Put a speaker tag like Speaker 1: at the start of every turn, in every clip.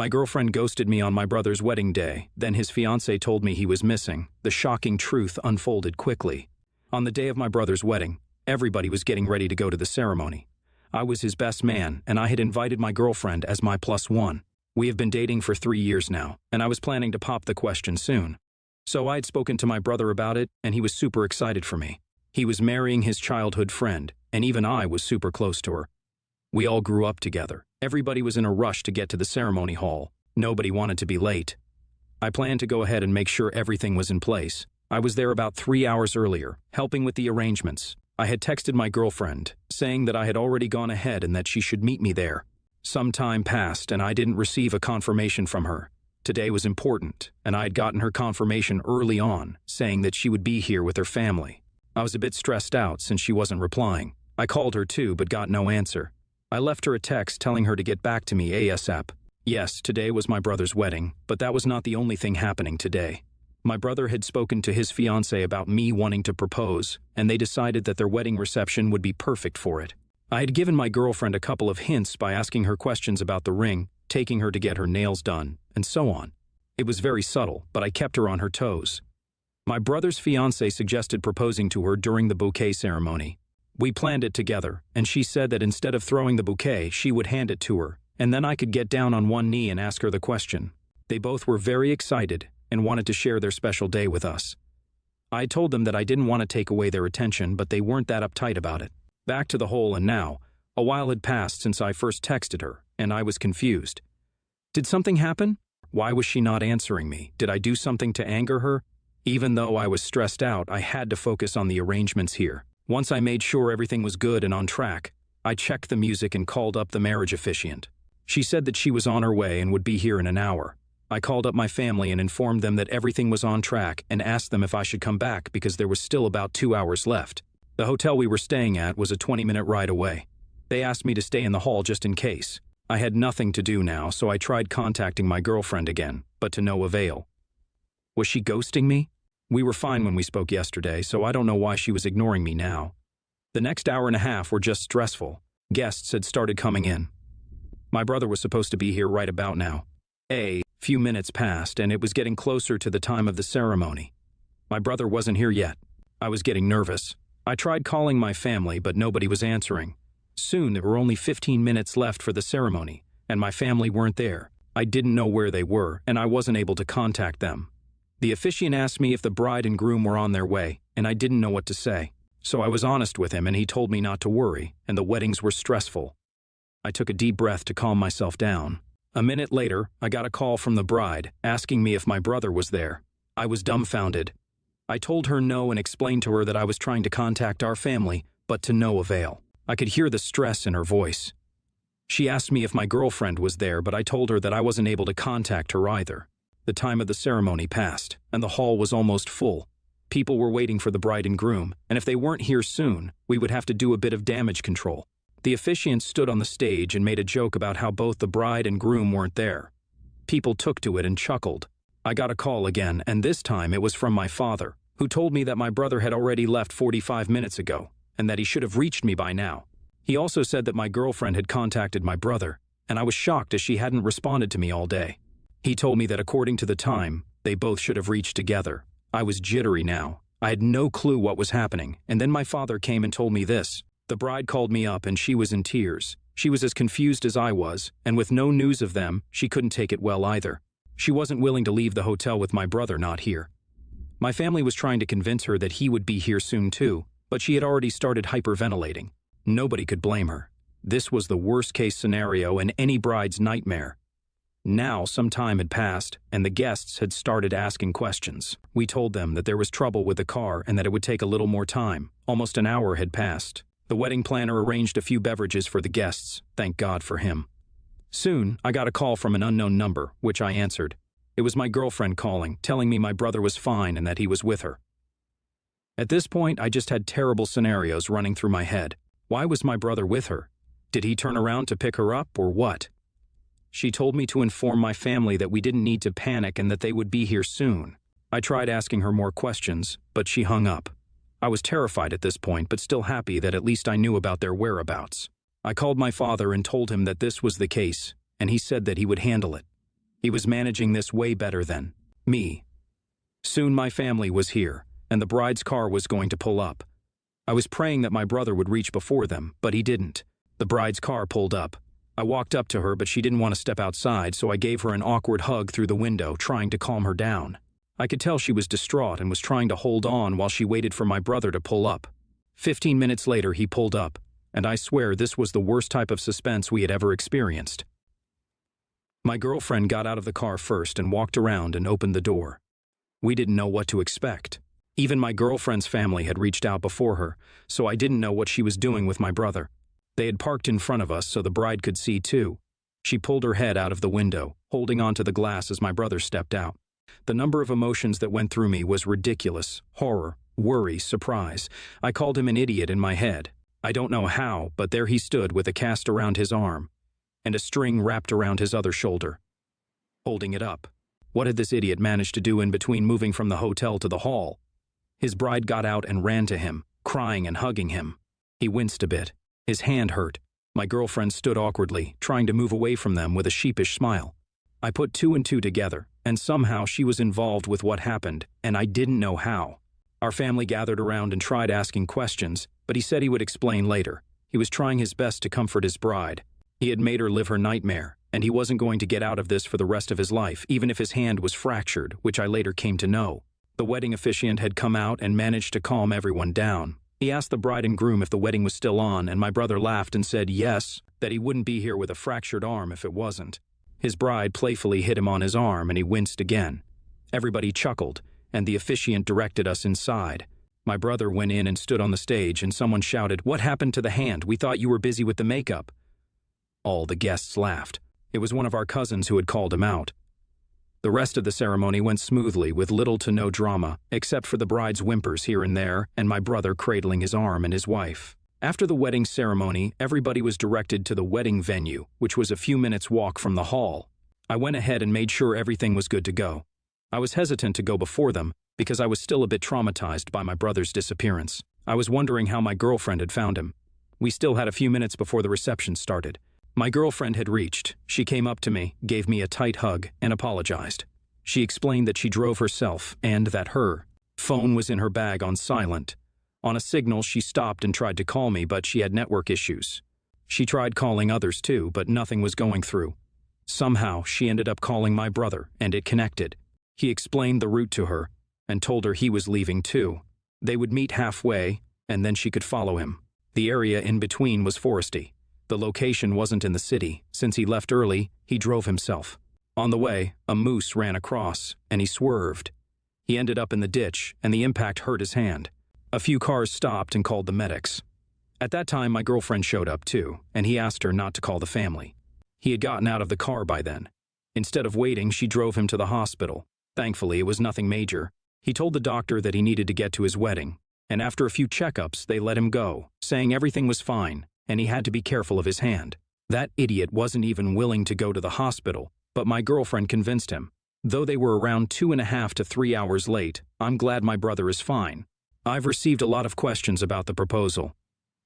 Speaker 1: My girlfriend ghosted me on my brother's wedding day, then his fiancée told me he was missing. The shocking truth unfolded quickly. On the day of my brother's wedding, everybody was getting ready to go to the ceremony. I was his best man, and I had invited my girlfriend as my +1. We have been dating for 3 years now, and I was planning to pop the question soon. So I had spoken to my brother about it, and he was super excited for me. He was marrying his childhood friend, and even I was super close to her. We all grew up together. Everybody was in a rush to get to the ceremony hall. Nobody wanted to be late. I planned to go ahead and make sure everything was in place. I was there about 3 hours earlier, helping with the arrangements. I had texted my girlfriend, saying that I had already gone ahead and that she should meet me there. Some time passed and I didn't receive a confirmation from her. Today was important, and I had gotten her confirmation early on, saying that she would be here with her family. I was a bit stressed out since she wasn't replying. I called her too, but got no answer. I left her a text telling her to get back to me ASAP. Yes, today was my brother's wedding, but that was not the only thing happening today. My brother had spoken to his fiancée about me wanting to propose, and they decided that their wedding reception would be perfect for it. I had given my girlfriend a couple of hints by asking her questions about the ring, taking her to get her nails done, and so on. It was very subtle, but I kept her on her toes. My brother's fiancée suggested proposing to her during the bouquet ceremony. We planned it together, and she said that instead of throwing the bouquet, she would hand it to her, and then I could get down on one knee and ask her the question. They both were very excited and wanted to share their special day with us. I told them that I didn't want to take away their attention, but they weren't that uptight about it. Back to the whole and now, a while had passed since I first texted her, and I was confused. Did something happen? Why was she not answering me? Did I do something to anger her? Even though I was stressed out, I had to focus on the arrangements here. Once I made sure everything was good and on track, I checked the music and called up the marriage officiant. She said that she was on her way and would be here in an hour. I called up my family and informed them that everything was on track and asked them if I should come back because there was still about 2 hours left. The hotel we were staying at was a 20-minute ride away. They asked me to stay in the hall just in case. I had nothing to do now, so I tried contacting my girlfriend again, but to no avail. Was she ghosting me? We were fine when we spoke yesterday, so I don't know why she was ignoring me now. The next hour and a half were just stressful. Guests had started coming in. My brother was supposed to be here right about now. A few minutes passed, and it was getting closer to the time of the ceremony. My brother wasn't here yet. I was getting nervous. I tried calling my family, but nobody was answering. Soon there were only 15 minutes left for the ceremony, and my family weren't there. I didn't know where they were, and I wasn't able to contact them. The officiant asked me if the bride and groom were on their way, and I didn't know what to say. So I was honest with him, and he told me not to worry, and the weddings were stressful. I took a deep breath to calm myself down. A minute later, I got a call from the bride, asking me if my brother was there. I was dumbfounded. I told her no and explained to her that I was trying to contact our family, but to no avail. I could hear the stress in her voice. She asked me if my girlfriend was there, but I told her that I wasn't able to contact her either. The time of the ceremony passed, and the hall was almost full. People were waiting for the bride and groom, and if they weren't here soon, we would have to do a bit of damage control. The officiant stood on the stage and made a joke about how both the bride and groom weren't there. People took to it and chuckled. I got a call again, and this time it was from my father, who told me that my brother had already left 45 minutes ago, and that he should have reached me by now. He also said that my girlfriend had contacted my brother, and I was shocked as she hadn't responded to me all day. He told me that according to the time, they both should have reached together. I was jittery now. I had no clue what was happening, and then my father came and told me this. The bride called me up and she was in tears. She was as confused as I was, and with no news of them, she couldn't take it well either. She wasn't willing to leave the hotel with my brother not here. My family was trying to convince her that he would be here soon too, but she had already started hyperventilating. Nobody could blame her. This was the worst-case scenario and any bride's nightmare. Now some time had passed, and the guests had started asking questions. We told them that there was trouble with the car and that it would take a little more time. Almost an hour had passed. The wedding planner arranged a few beverages for the guests, thank God for him. Soon, I got a call from an unknown number, which I answered. It was my girlfriend calling, telling me my brother was fine and that he was with her. At this point, I just had terrible scenarios running through my head. Why was my brother with her? Did he turn around to pick her up, or what? She told me to inform my family that we didn't need to panic and that they would be here soon. I tried asking her more questions, but she hung up. I was terrified at this point, but still happy that at least I knew about their whereabouts. I called my father and told him that this was the case, and he said that he would handle it. He was managing this way better than me. Soon my family was here, and the bride's car was going to pull up. I was praying that my brother would reach before them, but he didn't. The bride's car pulled up. I walked up to her, but she didn't want to step outside, so I gave her an awkward hug through the window, trying to calm her down. I could tell she was distraught and was trying to hold on while she waited for my brother to pull up. 15 minutes later, he pulled up, and I swear this was the worst type of suspense we had ever experienced. My girlfriend got out of the car first and walked around and opened the door. We didn't know what to expect. Even my girlfriend's family had reached out before her, so I didn't know what she was doing with my brother. They had parked in front of us so the bride could see too. She pulled her head out of the window, holding onto the glass as my brother stepped out. The number of emotions that went through me was ridiculous. Horror, worry, surprise. I called him an idiot in my head. I don't know how, but there he stood with a cast around his arm and a string wrapped around his other shoulder, holding it up. What had this idiot managed to do in between moving from the hotel to the hall? His bride got out and ran to him, crying and hugging him. He winced a bit. His hand hurt. My girlfriend stood awkwardly, trying to move away from them with a sheepish smile. I put two and two together, and somehow she was involved with what happened, and I didn't know how. Our family gathered around and tried asking questions, but he said he would explain later. He was trying his best to comfort his bride. He had made her live her nightmare, and he wasn't going to get out of this for the rest of his life, even if his hand was fractured, which I later came to know. The wedding officiant had come out and managed to calm everyone down. He asked the bride and groom if the wedding was still on, and my brother laughed and said yes, that he wouldn't be here with a fractured arm if it wasn't. His bride playfully hit him on his arm, and he winced again. Everybody chuckled, and the officiant directed us inside. My brother went in and stood on the stage, and someone shouted, "What happened to the hand? We thought you were busy with the makeup." All the guests laughed. It was one of our cousins who had called him out. The rest of the ceremony went smoothly with little to no drama, except for the bride's whimpers here and there and my brother cradling his arm and his wife. After the wedding ceremony, everybody was directed to the wedding venue, which was a few minutes' walk from the hall. I went ahead and made sure everything was good to go. I was hesitant to go before them because I was still a bit traumatized by my brother's disappearance. I was wondering how my girlfriend had found him. We still had a few minutes before the reception started. My girlfriend had reached. She came up to me, gave me a tight hug, and apologized. She explained that she drove herself and that her phone was in her bag on silent. On a signal, she stopped and tried to call me, but she had network issues. She tried calling others too, but nothing was going through. Somehow, she ended up calling my brother, and it connected. He explained the route to her and told her he was leaving too. They would meet halfway, and then she could follow him. The area in between was foresty. The location wasn't in the city. Since he left early, he drove himself. On the way, a moose ran across, and he swerved. He ended up in the ditch, and the impact hurt his hand. A few cars stopped and called the medics. At that time, my girlfriend showed up too, and he asked her not to call the family. He had gotten out of the car by then. Instead of waiting, she drove him to the hospital. Thankfully, it was nothing major. He told the doctor that he needed to get to his wedding, and after a few checkups, they let him go, saying everything was fine, and he had to be careful of his hand. That idiot wasn't even willing to go to the hospital, but my girlfriend convinced him. Though they were around 2.5 to 3 hours late, I'm glad my brother is fine. I've received a lot of questions about the proposal.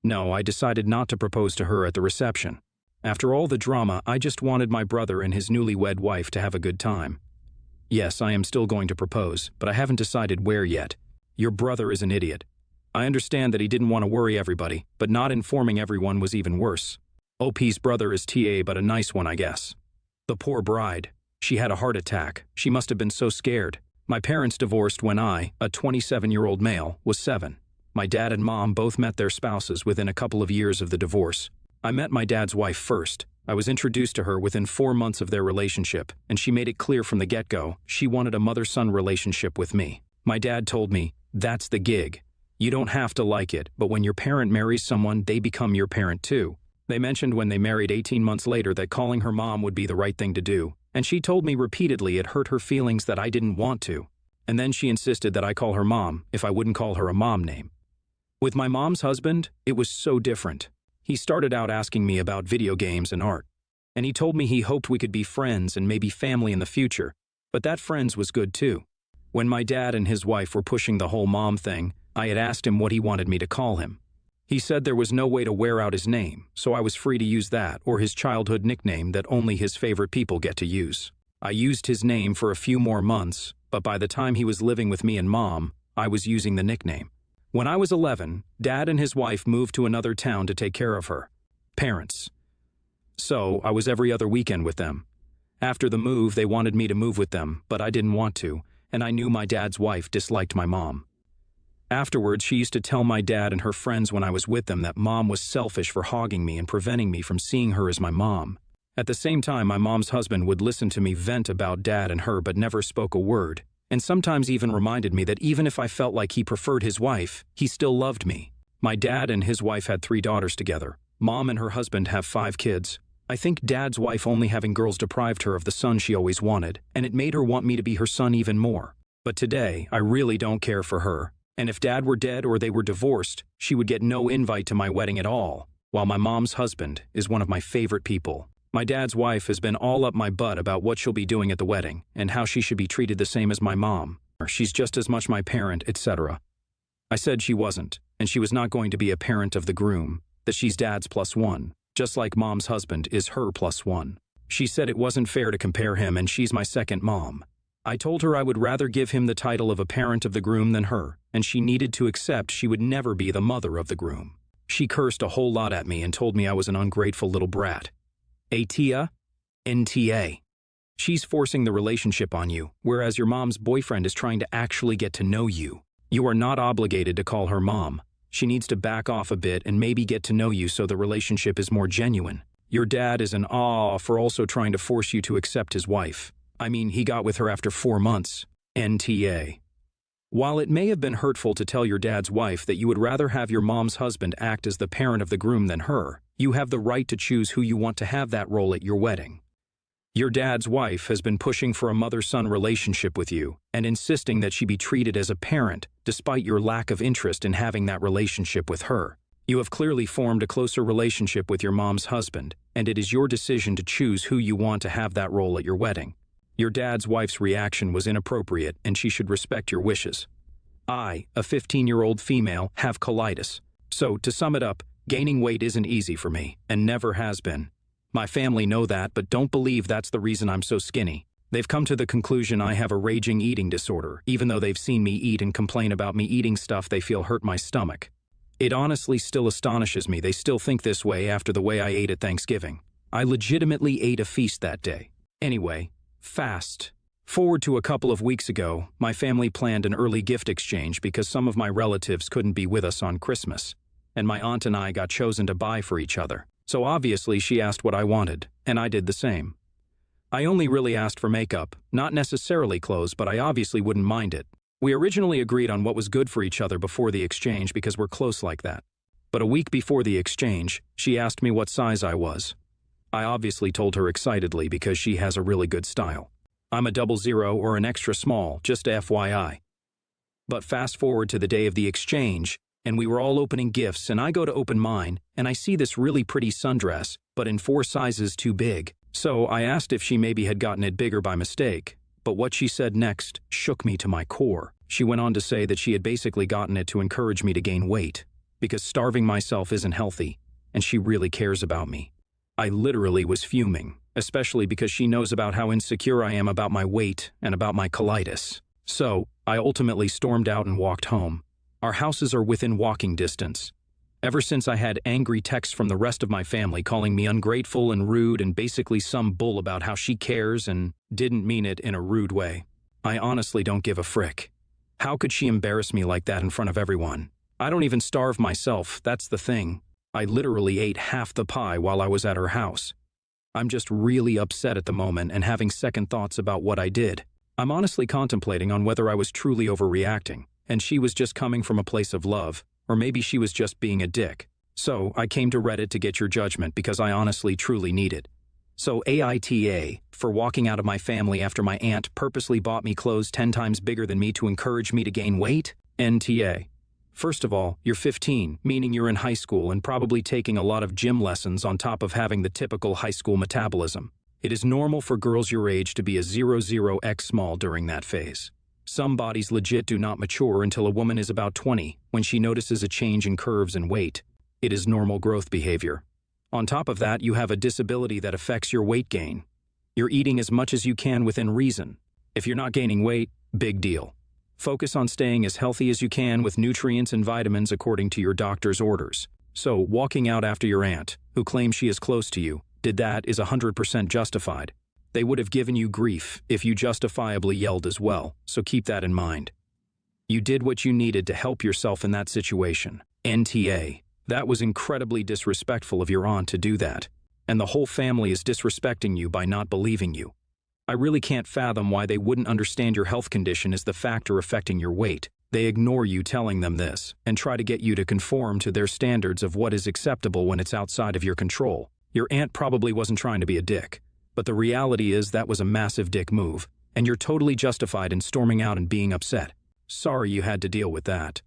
Speaker 1: No, I decided not to propose to her at the reception. After all the drama, I just wanted my brother and his newlywed wife to have a good time. Yes, I am still going to propose, but I haven't decided where yet. Your brother is an idiot. I understand that he didn't want to worry everybody, but not informing everyone was even worse. OP's brother is TA, but a nice one, I guess. The poor bride. She had a heart attack. She must have been so scared. My parents divorced when I, a 27-year-old male, was 7. My dad and mom both met their spouses within a couple of years of the divorce. I met my dad's wife first. I was introduced to her within 4 months of their relationship, and she made it clear from the get-go she wanted a mother-son relationship with me. My dad told me, "That's the gig. You don't have to like it, but when your parent marries someone, they become your parent too." They mentioned when they married 18 months later that calling her mom would be the right thing to do, and she told me repeatedly it hurt her feelings that I didn't want to. And then she insisted that I call her mom if I wouldn't call her a mom name. With my mom's husband, it was so different. He started out asking me about video games and art, and he told me he hoped we could be friends and maybe family in the future, but that friends was good too. When my dad and his wife were pushing the whole mom thing, I had asked him what he wanted me to call him. He said there was no way to wear out his name, so I was free to use that or his childhood nickname that only his favorite people get to use. I used his name for a few more months, but by the time he was living with me and Mom, I was using the nickname. When I was 11, Dad and his wife moved to another town to take care of her parents. So I was every other weekend with them. After the move, they wanted me to move with them, but I didn't want to, and I knew my dad's wife disliked my mom. Afterwards, she used to tell my dad and her friends when I was with them that Mom was selfish for hogging me and preventing me from seeing her as my mom. At the same time, my mom's husband would listen to me vent about Dad and her but never spoke a word, and sometimes even reminded me that even if I felt like he preferred his wife, he still loved me. My dad and his wife had 3 daughters together. Mom and her husband have 5 kids. I think Dad's wife only having girls deprived her of the son she always wanted, and it made her want me to be her son even more. But today, I really don't care for her, and if Dad were dead or they were divorced, she would get no invite to my wedding at all, while my mom's husband is one of my favorite people. My dad's wife has been all up my butt about what she'll be doing at the wedding, and how she should be treated the same as my mom, or she's just as much my parent, etc. I said she wasn't, and she was not going to be a parent of the groom, that she's Dad's +1, just like Mom's husband is her +1. She said it wasn't fair to compare him and she's my second mom. I told her I would rather give him the title of a parent of the groom than her, and she needed to accept she would never be the mother of the groom. She cursed a whole lot at me and told me I was an ungrateful little brat. Atia? NTA. She's forcing the relationship on you, whereas your mom's boyfriend is trying to actually get to know you. You are not obligated to call her mom. She needs to back off a bit and maybe get to know you so the relationship is more genuine. Your dad is an aw for also trying to force you to accept his wife. I mean, he got with her after 4 months. NTA. While it may have been hurtful to tell your dad's wife that you would rather have your mom's husband act as the parent of the groom than her, you have the right to choose who you want to have that role at your wedding. Your dad's wife has been pushing for a mother-son relationship with you and insisting that she be treated as a parent, despite your lack of interest in having that relationship with her. You have clearly formed a closer relationship with your mom's husband, and it is your decision to choose who you want to have that role at your wedding. Your dad's wife's reaction was inappropriate, and she should respect your wishes. I, a 15-year-old female, have colitis. So, to sum it up, gaining weight isn't easy for me, and never has been. My family know that, but don't believe that's the reason I'm so skinny. They've come to the conclusion I have a raging eating disorder, even though they've seen me eat and complain about me eating stuff they feel hurt my stomach. It honestly still astonishes me they still think this way after the way I ate at Thanksgiving. I legitimately ate a feast that day. Anyway, fast forward to a couple of weeks ago, my family planned an early gift exchange because some of my relatives couldn't be with us on Christmas, and my aunt and I got chosen to buy for each other. So obviously she asked what I wanted, and I did the same. I only really asked for makeup, not necessarily clothes, but I obviously wouldn't mind it. We originally agreed on what was good for each other before the exchange because we're close like that. But a week before the exchange, she asked me what size I was. I obviously told her excitedly because she has a really good style. I'm a 00 or an extra small, just FYI. But fast forward to the day of the exchange, and we were all opening gifts, and I go to open mine, and I see this really pretty sundress, but in 4 sizes too big. So I asked if she maybe had gotten it bigger by mistake, but what she said next shook me to my core. She went on to say that she had basically gotten it to encourage me to gain weight, because starving myself isn't healthy, and she really cares about me. I literally was fuming, especially because she knows about how insecure I am about my weight and about my colitis. So, I ultimately stormed out and walked home. Our houses are within walking distance. Ever since I had angry texts from the rest of my family calling me ungrateful and rude and basically some bull about how she cares and didn't mean it in a rude way. I honestly don't give a frick. How could she embarrass me like that in front of everyone? I don't even starve myself, that's the thing. I literally ate half the pie while I was at her house. I'm just really upset at the moment and having second thoughts about what I did. I'm honestly contemplating on whether I was truly overreacting, and she was just coming from a place of love, or maybe she was just being a dick. So, I came to Reddit to get your judgment because I honestly truly need it. So AITA, for walking out of my family after my aunt purposely bought me clothes 10 times bigger than me to encourage me to gain weight? NTA. First of all, you're 15, meaning you're in high school and probably taking a lot of gym lessons on top of having the typical high school metabolism. It is normal for girls your age to be a 00X small during that phase. Some bodies legit do not mature until a woman is about 20, when she notices a change in curves and weight. It is normal growth behavior. On top of that, you have a disability that affects your weight gain. You're eating as much as you can within reason. If you're not gaining weight, big deal. Focus on staying as healthy as you can with nutrients and vitamins according to your doctor's orders. So, walking out after your aunt, who claims she is close to you, did that is 100% justified. They would have given you grief if you justifiably yelled as well, so keep that in mind. You did what you needed to help yourself in that situation. NTA. That was incredibly disrespectful of your aunt to do that. And the whole family is disrespecting you by not believing you. I really can't fathom why they wouldn't understand your health condition is the factor affecting your weight. They ignore you telling them this, and try to get you to conform to their standards of what is acceptable when it's outside of your control. Your aunt probably wasn't trying to be a dick, but the reality is that was a massive dick move, and you're totally justified in storming out and being upset. Sorry you had to deal with that.